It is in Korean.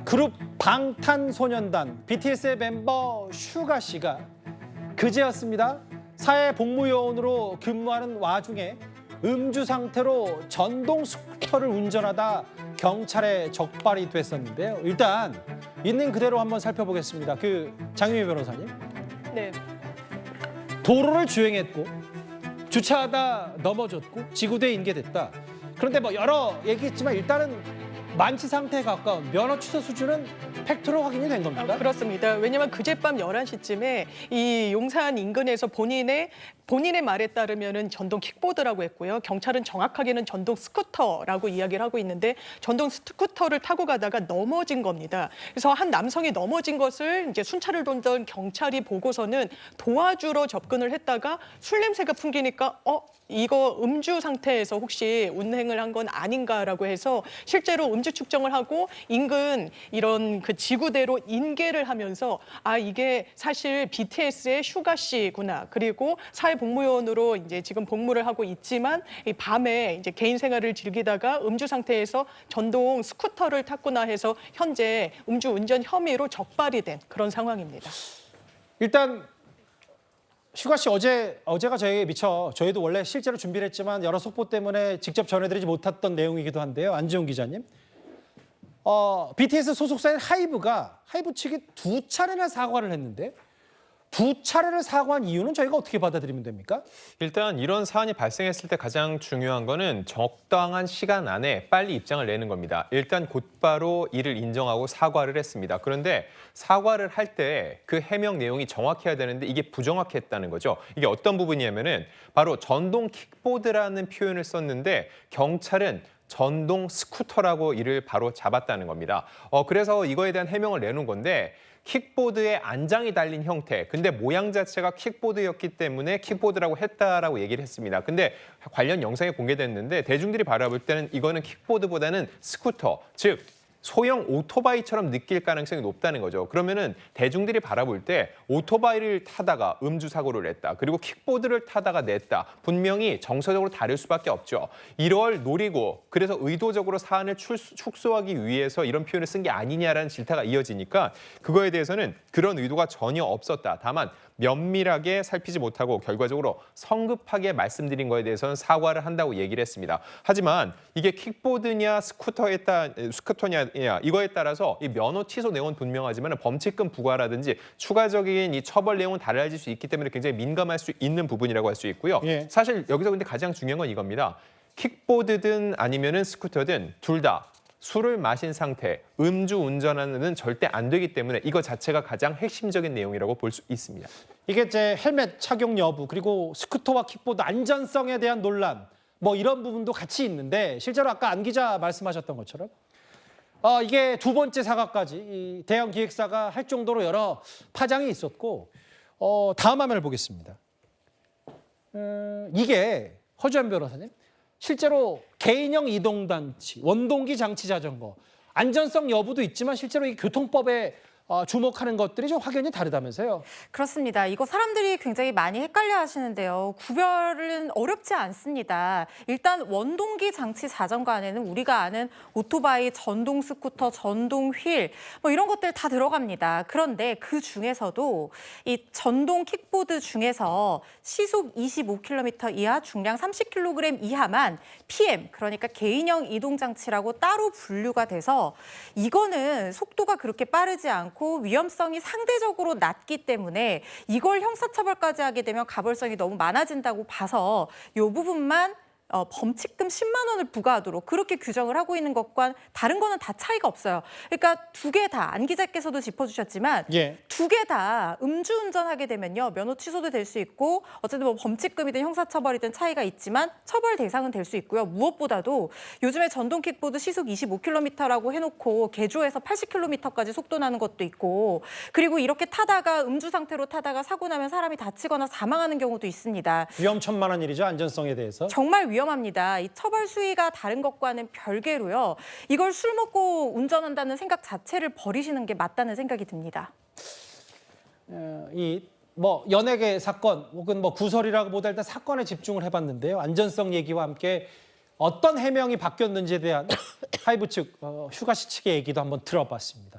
그룹 방탄소년단 BTS의 멤버 슈가 씨가 그제였습니다. 사회복무요원으로 근무하는 와중에 음주 상태로 전동 스쿠터를 운전하다 경찰에 적발이 됐었는데요. 일단 있는 그대로 한번 살펴보겠습니다. 장유미 변호사님. 네. 도로를 주행했고 주차하다 넘어졌고 지구대에 인계됐다. 그런데 뭐 여러 얘기했지만 일단은 만취 상태에 가까운 면허 취소 수준은 팩트로 확인이 된 겁니까? 그렇습니다. 왜냐하면 그젯밤 11시쯤에 이 용산 인근에서 본인의 말에 따르면은 전동 킥보드라고 했고요. 경찰은 정확하게는 전동 스쿠터라고 이야기를 하고 있는데 전동 스쿠터를 타고 가다가 넘어진 겁니다. 그래서 한 남성이 넘어진 것을 이제 순찰을 돌던 경찰이 보고서는 도와주러 접근을 했다가 술 냄새가 풍기니까 이거 음주 상태에서 혹시 운행을 한 건 아닌가라고 해서 실제로 음주 측정을 하고 인근 이런 그 지구대로 인계를 하면서 이게 사실 BTS의 슈가 씨구나. 그리고 사회복무요원으로 이제 지금 복무를 하고 있지만 이 밤에 이제 개인 생활을 즐기다가 음주 상태에서 전동 스쿠터를 탔구나 해서 현재 음주운전 혐의로 적발이 된 그런 상황입니다. 일단 슈가 씨 어제가 저에게 미처 저희도 원래 실제로 준비를 했지만 여러 속보 때문에 직접 전해드리지 못했던 내용이기도 한데요. 안지용 기자님. BTS 소속사인 하이브 측이 2차례나 사과를 했는데 2차례를 사과한 이유는 저희가 어떻게 받아들이면 됩니까? 일단 이런 사안이 발생했을 때 가장 중요한 거는 적당한 시간 안에 빨리 입장을 내는 겁니다. 일단 곧바로 이를 인정하고 사과를 했습니다. 그런데 사과를 할 때 그 해명 내용이 정확해야 되는데 이게 부정확했다는 거죠. 이게 어떤 부분이냐면은 바로 전동 킥보드라는 표현을 썼는데 경찰은 전동 스쿠터라고 이를 바로 잡았다는 겁니다. 그래서 이거에 대한 해명을 내놓은 건데 킥보드에 안장이 달린 형태, 근데 모양 자체가 킥보드였기 때문에 킥보드라고 했다라고 얘기를 했습니다. 근데 관련 영상이 공개됐는데 대중들이 바라볼 때는 이거는 킥보드보다는 스쿠터, 즉 소형 오토바이처럼 느낄 가능성이 높다는 거죠. 그러면은 대중들이 바라볼 때 오토바이를 타다가 음주 사고를 냈다. 그리고 킥보드를 타다가 냈다. 분명히 정서적으로 다를 수밖에 없죠. 이걸 노리고 그래서 의도적으로 사안을 축소하기 위해서 이런 표현을 쓴 게 아니냐라는 질타가 이어지니까 그거에 대해서는 그런 의도가 전혀 없었다. 다만 면밀하게 살피지 못하고 결과적으로 성급하게 말씀드린 거에 대해서는 사과를 한다고 얘기를 했습니다. 하지만 이게 킥보드냐 스쿠터냐 이거에 따라서 이 면허 취소 내용은 분명하지만 범칙금 부과라든지 추가적인 이 처벌 내용은 달라질 수 있기 때문에 굉장히 민감할 수 있는 부분이라고 할 수 있고요. 예. 사실 여기서 근데 가장 중요한 건 이겁니다. 킥보드든 아니면은 스쿠터든 둘 다 술을 마신 상태, 음주 운전하는 절대 안 되기 때문에 이거 자체가 가장 핵심적인 내용이라고 볼 수 있습니다. 이게 이제 헬멧 착용 여부 그리고 스쿠터와 킥보드 안전성에 대한 논란 뭐 이런 부분도 같이 있는데 실제로 아까 안 기자 말씀하셨던 것처럼 이게 두 번째 사과까지 이 대형 기획사가 할 정도로 여러 파장이 있었고 다음 화면을 보겠습니다. 이게 허주한 변호사님 실제로 개인형 이동단치, 원동기 장치 자전거 안전성 여부도 있지만 실제로 이 교통법에 주목하는 것들이 좀 확연히 다르다면서요? 그렇습니다. 이거 사람들이 굉장히 많이 헷갈려 하시는데요. 구별은 어렵지 않습니다. 일단 원동기 장치 자전거 안에는 우리가 아는 오토바이, 전동 스쿠터, 전동 휠 뭐 이런 것들 다 들어갑니다. 그런데 그 중에서도 이 전동 킥보드 중에서 시속 25km 이하, 중량 30kg 이하만 PM, 그러니까 개인형 이동장치라고 따로 분류가 돼서 이거는 속도가 그렇게 빠르지 않고 위험성이 상대적으로 낮기 때문에 이걸 형사처벌까지 하게 되면 가벌성이 너무 많아진다고 봐서 이 부분만 범칙금 10만 원을 부과하도록 그렇게 규정을 하고 있는 것과 다른 거는 다 차이가 없어요. 그러니까 두 개 다 안 기자께서도 짚어주셨지만 두 개 다 음주운전하게 되면요 면허 취소도 될 수 있고 어쨌든 뭐 범칙금이든 형사처벌이든 차이가 있지만 처벌 대상은 될 수 있고요. 무엇보다도 요즘에 전동 킥보드 시속 25km라고 해놓고 개조해서 80km까지 속도 나는 것도 있고 그리고 이렇게 타다가 음주 상태로 타다가 사고 나면 사람이 다치거나 사망하는 경우도 있습니다. 위험천만한 일이죠, 안전성에 대해서. 정말 위험합니다. 이 처벌 수위가 다른 것과는 별개로요. 이걸 술 먹고 운전한다는 생각 자체를 버리시는 게 맞다는 생각이 듭니다. 이 뭐 연예계 사건 혹은 뭐 구설이라고보다 일단 사건에 집중을 해봤는데요. 안전성 얘기와 함께 어떤 해명이 바뀌었는지에 대한 하이브 측 휴가시 측의 얘기도 한번 들어봤습니다.